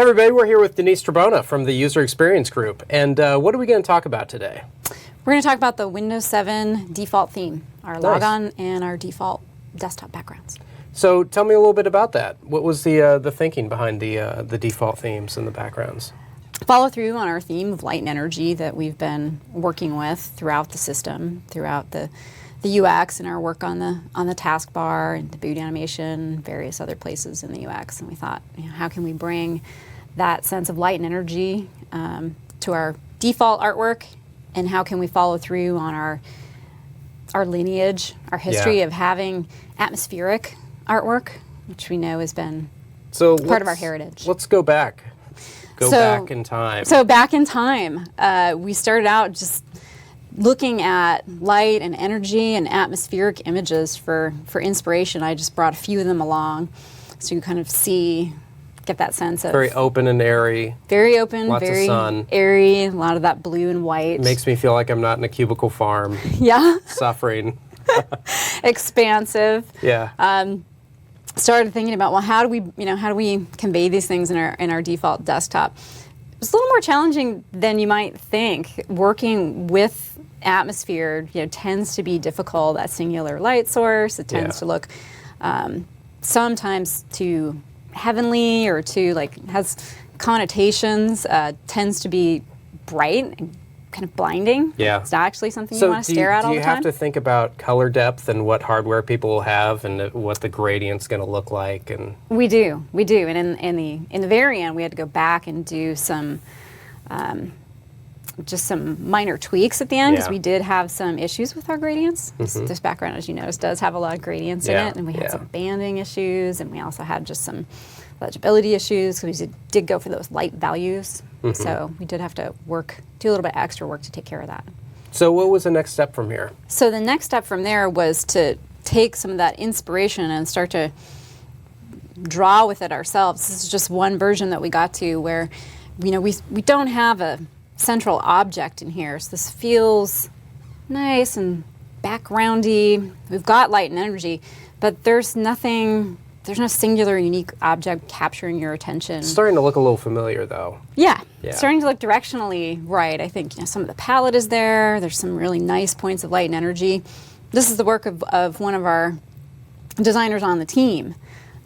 Hey everybody, we're here with Denise Trabona from the User Experience Group. And what are we going to talk about today? We're going to talk about the Windows 7 default theme, our logon and our default desktop backgrounds. So tell me a little bit about that. What was the thinking behind the default themes and the backgrounds? Follow through on our theme of light and energy that we've been working with throughout the system, throughout the UX and our work on the taskbar and the boot animation, various other places in the UX. And we thought, how can we bring that sense of light and energy to our default artwork, and how can we follow through on our lineage, our history of having atmospheric artwork, which we know has been part of our heritage. Let's go back. Go back in time. So back in time, we started out just looking at light and energy and atmospheric images for inspiration. I just brought a few of them along so you kind of get that sense of... Very open and airy. Very open, lots very of sun. Airy, a lot of that blue and white. Makes me feel like I'm not in a cubicle farm. Yeah. Suffering. Expansive. Yeah. Started thinking about, well, how do we convey these things in our default desktop? It's a little more challenging than you might think. Working with atmosphere, tends to be difficult. That singular light source, it tends to look sometimes too heavenly or too has connotations. Tends to be bright and kind of blinding. Yeah. It's not actually something you want to stare at all the time. Do you have to think about color depth and what hardware people will have and what the gradient's going to look like? And we do. And in the very end, we had to go back and do some just some minor tweaks at the end, because we did have some issues with our gradients. This background, as you noticed, does have a lot of gradients in it, and we had some banding issues, and we also had just some legibility issues because we did go for those light values. So we did have to do a little bit extra work to take care of that. So what was the next step from here? So the next step from there was to take some of that inspiration and start to draw with it ourselves. This is just one version that we got to where, we don't have a central object in here. So this feels nice and backgroundy. We've got light and energy, but there's no singular unique object capturing your attention. It's starting to look a little familiar though. Yeah. Starting to look directionally right. I think some of the palette is there. There's some really nice points of light and energy. This is the work of one of our designers on the team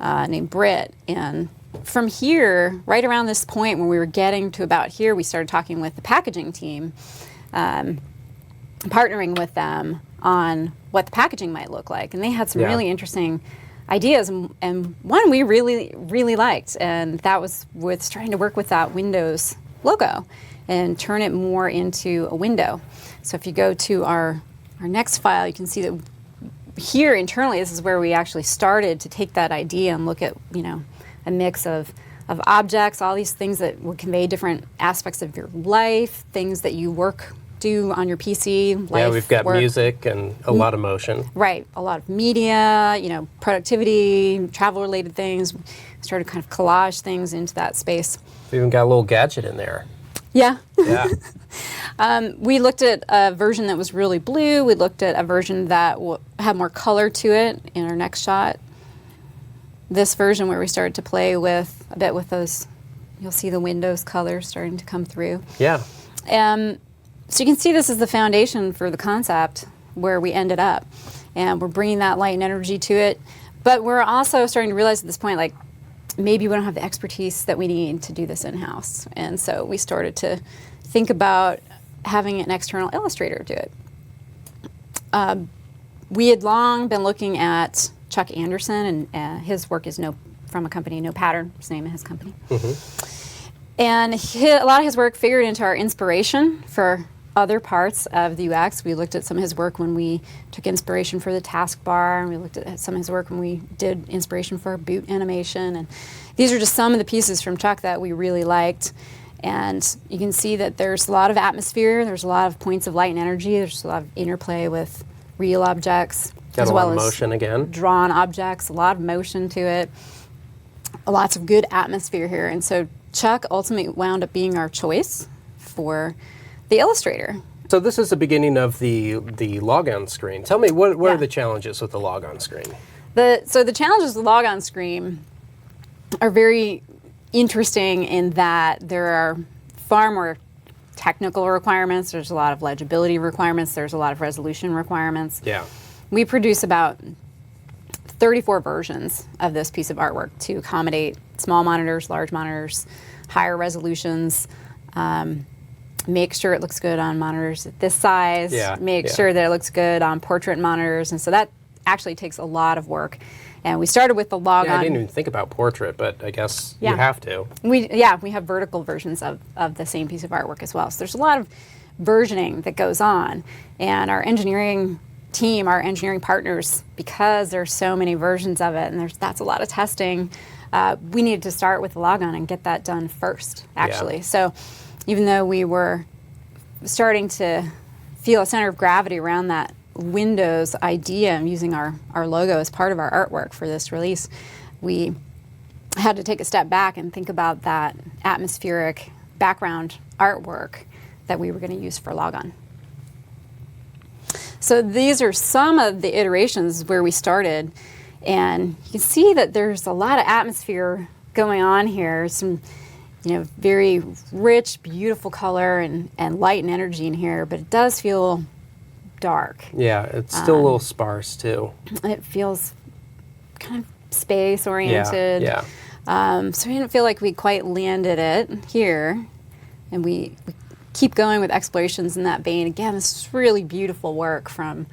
named Britt. And from here, right around this point when we were getting to about here, we started talking with the packaging team, partnering with them on what the packaging might look like. And they had some really interesting ideas, and one we really, really liked, and that was with trying to work with that Windows logo and turn it more into a window. So if you go to our next file, you can see that here internally, this is where we actually started to take that idea and look at, a mix of objects, all these things that would convey different aspects of your life, things that you do on your PC. We've got music and a lot of motion. Right, a lot of media, productivity, travel-related things. We started kind of collage things into that space. We even got a little gadget in there. Yeah. Yeah. We looked at a version that was really blue. We looked at a version that had more color to it in our next shot. This version where we started to play with a bit with those, you'll see the Windows colors starting to come through. Yeah. So you can see this is the foundation for the concept where we ended up. And we're bringing that light and energy to it. But we're also starting to realize at this point, maybe we don't have the expertise that we need to do this in-house. And so we started to think about having an external illustrator do it. We had long been looking at Chuck Anderson, and his work is from a company, No Pattern, is the name of his company. And a lot of his work figured into our inspiration for other parts of the UX. We looked at some of his work when we took inspiration for the taskbar, and we looked at some of his work when we did inspiration for boot animation. And these are just some of the pieces from Chuck that we really liked. And you can see that there's a lot of atmosphere, there's a lot of points of light and energy, there's a lot of interplay with real objects, as well as motion again. Drawn objects, a lot of motion to it, lots of good atmosphere here. And so Chuck ultimately wound up being our choice for the illustrator. So this is the beginning of the logon screen. Tell me, what are the challenges with the logon screen? So the challenges with the logon screen are very interesting in that there are far more technical requirements. There's a lot of legibility requirements. There's a lot of resolution requirements. Yeah. We produce about 34 versions of this piece of artwork to accommodate small monitors, large monitors, higher resolutions. Make sure it looks good on monitors at this size. Yeah, Make yeah. sure that it looks good on portrait monitors. And so that actually takes a lot of work. And we started with the log Yeah, on. I didn't even think about portrait, but I guess Yeah. you have to. We have vertical versions of the same piece of artwork as well. So there's a lot of versioning that goes on. And our engineering team, our engineering partners, because there's so many versions of it and that's a lot of testing, we needed to start with the logon and get that done first, actually. Yeah. So even though we were starting to feel a center of gravity around that Windows idea and using our logo as part of our artwork for this release, we had to take a step back and think about that atmospheric background artwork that we were going to use for logon. So these are some of the iterations where we started, and you can see that there's a lot of atmosphere going on here. Some, very rich, beautiful color and light and energy in here, but it does feel dark. Yeah, it's still a little sparse too. And it feels kind of space oriented. Yeah. So we didn't feel like we quite landed it here, and we keep going with explorations in that vein. Again, this is really beautiful work from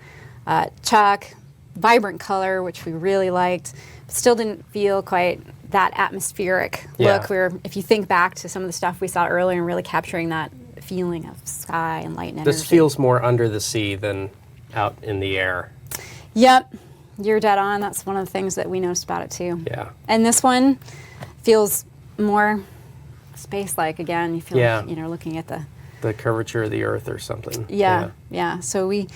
Chuck, vibrant color, which we really liked, but still didn't feel quite that atmospheric look. Where if you think back to some of the stuff we saw earlier and really capturing that feeling of sky and light and energy. This feels more under the sea than out in the air. Yep, you're dead on. That's one of the things that we noticed about it too. Yeah. And this one feels more space-like. Again, you feel like you're looking at The curvature of the earth or something. Yeah. So we,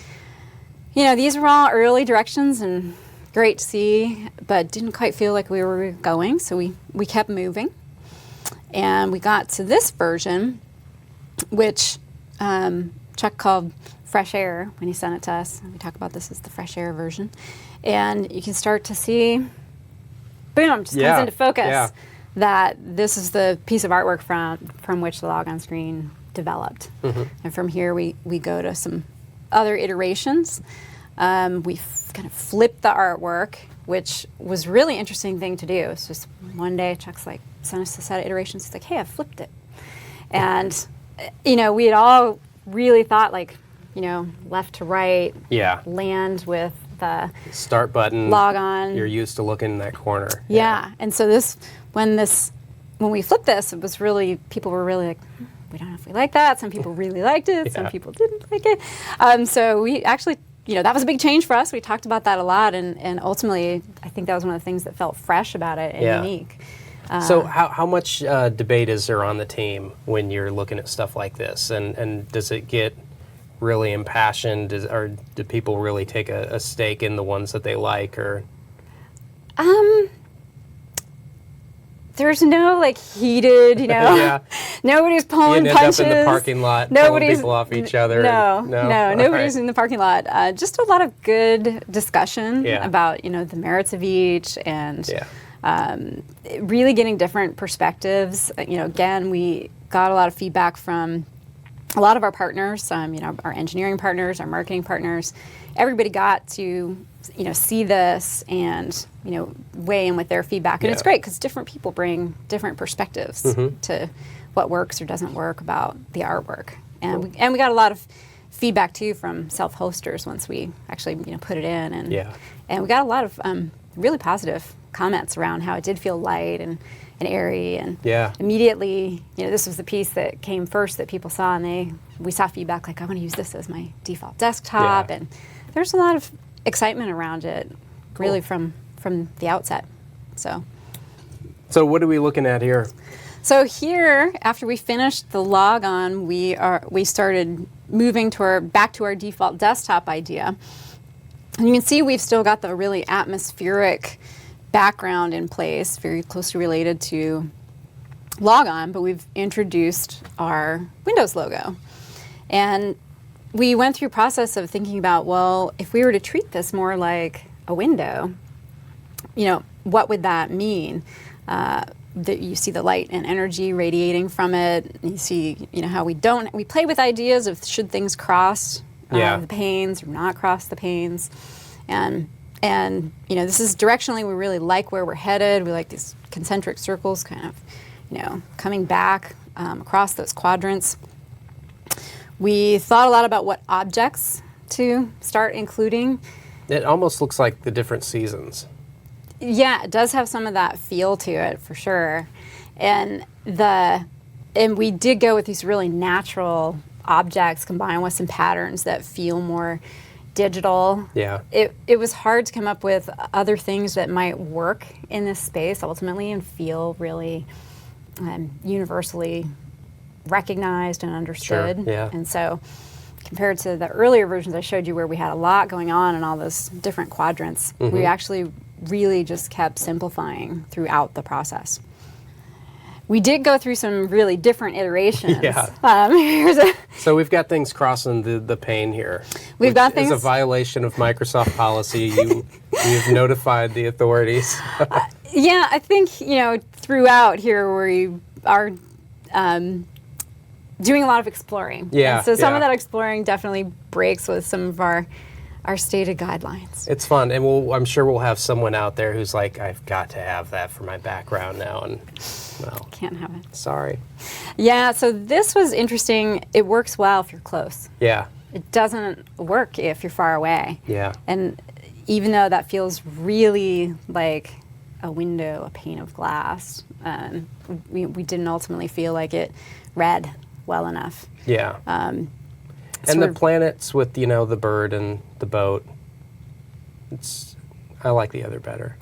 these were all early directions and great to see, but didn't quite feel like we were going. So we kept moving, and we got to this version, which Chuck called Fresh Air when he sent it to us. We talk about this as the Fresh Air version, and you can start to see, boom, just comes into focus that this is the piece of artwork from which the logon screen developed. And from here we go to some other iterations. We kind of flipped the artwork, which was really interesting thing to do. It's just one day Chuck's like, sent us a set of iterations. He's like, hey, I flipped it. And, we had all really thought like, left to right, land with the start button, logon. You're used to looking in that corner. Yeah. And so when we flipped this, it was really, people were really like, we don't know if we like that. Some people really liked it. Some people didn't like it. So we actually, that was a big change for us. We talked about that a lot. And ultimately, I think that was one of the things that felt fresh about it and unique. So how much debate is there on the team when you're looking at stuff like this? And does it get really impassioned? Or do people really take a stake in the ones that they like? Or there's no heated, nobody's pulling you punches. Up in the parking lot, pulling people off each other. No, nobody's in the parking lot. Just a lot of good discussion about the merits of each and really getting different perspectives. Again, we got a lot of feedback from a lot of our partners. Our engineering partners, our marketing partners. Everybody got to see this and weigh in with their feedback, and it's great because different people bring different perspectives to what works or doesn't work about the artwork, and we got a lot of feedback too from self-hosters once we actually put it in, and we got a lot of really positive comments around how it did feel light and airy, and immediately this was the piece that came first that people saw, and we saw feedback like, I want to use this as my default desktop, and there's a lot of excitement around it, really from the outset. So what are we looking at here? So here, after we finished the logon, we started moving back to our default desktop idea. And you can see we've still got the really atmospheric background in place, very closely related to logon, but we've introduced our Windows logo. And we went through a process of thinking about, well, if we were to treat this more like a window, what would that mean? You see the light and energy radiating from it. You see, how we play with ideas of should things cross the panes or not cross the panes, and this is directionally we really like where we're headed. We like these concentric circles, kind of, coming back across those quadrants. We thought a lot about what objects to start including. It almost looks like the different seasons. Yeah, it does have some of that feel to it for sure. And we did go with these really natural objects combined with some patterns that feel more digital. Yeah. It was hard to come up with other things that might work in this space ultimately and feel really universally recognized and understood. Sure, yeah. And so compared to the earlier versions I showed you where we had a lot going on in all those different quadrants, we actually really just kept simplifying throughout the process. We did go through some really different iterations. Yeah. So we've got things crossing the pane here. We've got things. It's a violation of Microsoft policy. You've notified the authorities. Yeah, I think throughout here we are doing a lot of exploring. Yeah. And so some of that exploring definitely breaks with some of our stated guidelines. It's fun, and I'm sure we'll have someone out there who's like, I've got to have that for my background now, and well, can't have it. Sorry. Yeah, so this was interesting. It works well if you're close. Yeah. It doesn't work if you're far away. Yeah. And even though that feels really like a window, a pane of glass, we didn't ultimately feel like it read well enough. Yeah. And the planets with, the bird and the boat, I like the other better.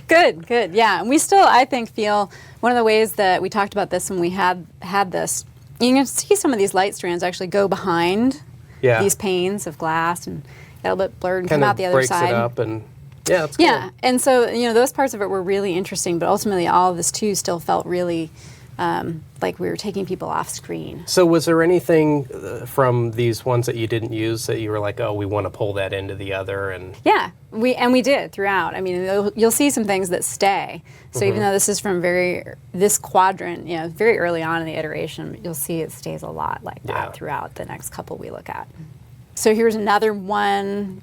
Good, yeah. And we still, I think, feel one of the ways that we talked about this when we had this, you can see some of these light strands actually go behind these panes of glass and get a little bit blurred and come out the other side. Breaks it up and, yeah, it's cool. Yeah, and so, those parts of it were really interesting, but ultimately all of this too still felt really like we were taking people off screen. So was there anything from these ones that you didn't use that you were like, oh, we want to pull that into the other? And yeah, we did throughout. I mean, you'll see some things that stay. So even though this is from this quadrant, very early on in the iteration, you'll see it stays a lot like that throughout the next couple we look at. So here's another one,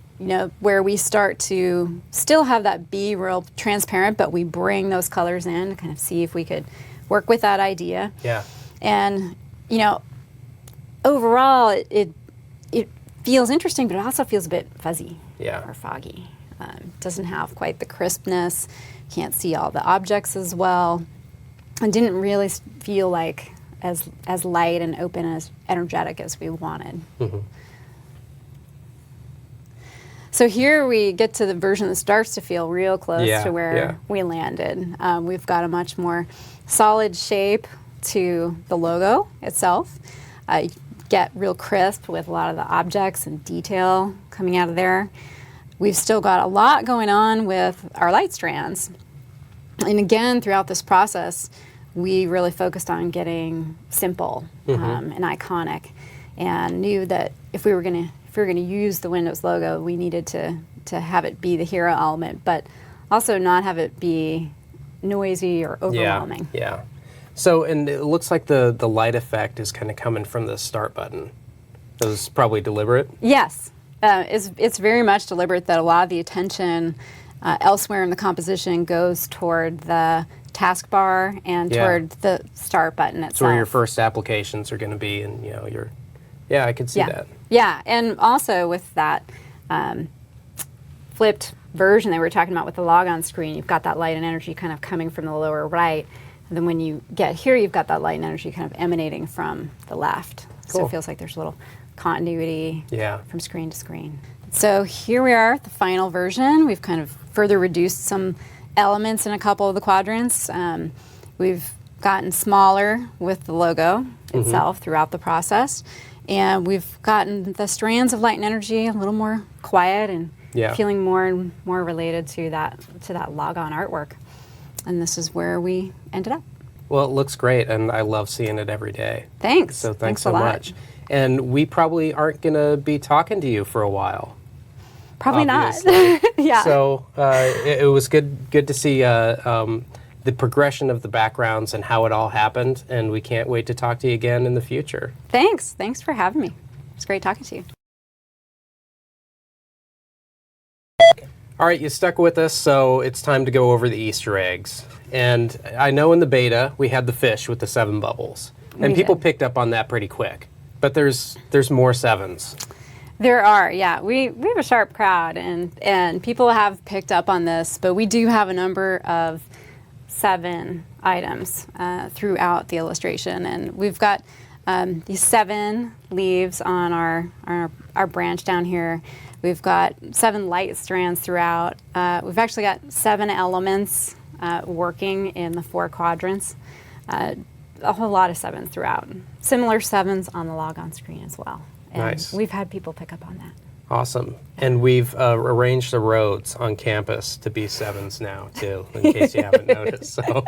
where we start to still have that be real transparent, but we bring those colors in to kind of see if we could work with that idea. Yeah. And, overall, it feels interesting, but it also feels a bit fuzzy or foggy. Doesn't have quite the crispness. Can't see all the objects as well. And didn't really feel like as light and open, as energetic as we wanted. Mm-hmm. So here we get to the version that starts to feel real close to where we landed. We've got a much more solid shape to the logo itself. You get real crisp with a lot of the objects and detail coming out of there. We've still got a lot going on with our light strands. And again, throughout this process, we really focused on getting simple and iconic, and knew that if we were going to use the Windows logo, we needed to have it be the hero element, but also not have it be noisy or overwhelming. Yeah. So, and it looks like the light effect is kind of coming from the start button. That was probably deliberate? Yes. It's very much deliberate that a lot of the attention elsewhere in the composition goes toward the taskbar and toward the start button itself. It's where your first applications are going to be, and I could see that. Yeah, and also with that flipped version that we were talking about with the logon screen, you've got that light and energy kind of coming from the lower right. And then when you get here, you've got that light and energy kind of emanating from the left. Cool. So it feels like there's a little continuity from screen to screen. So here we are, the final version. We've kind of further reduced some elements in a couple of the quadrants. We've gotten smaller with the logo itself throughout the process. And we've gotten the strands of light and energy a little more quiet and feeling more and more related to that logon artwork. And this is where we ended up. Well, it looks great, and I love seeing it every day. Thanks. So thanks so much. And we probably aren't going to be talking to you for a while. Probably obviously. not. Yeah. So it was good to see the progression of the backgrounds and how it all happened, and we can't wait to talk to you again in the future. Thanks for having me. It's great talking to you. All right, you stuck with us, so it's time to go over the Easter eggs. And I know in the beta we had the fish with the 7 bubbles, and We people did. picked up on that pretty quick. But there's more 7s. There are, yeah. We have a sharp crowd, and people have picked up on this, but we do have a number of 7 items throughout the illustration, and we've got these 7 leaves on our branch down here. We've got 7 light strands throughout. We've actually got 7 elements working in the 4 quadrants. A whole lot of 7s throughout. Similar 7s on the log on screen as well. And Nice. we've had people pick up on that. Awesome. And we've arranged the roads on campus to be 7s now, too, in case you haven't noticed. So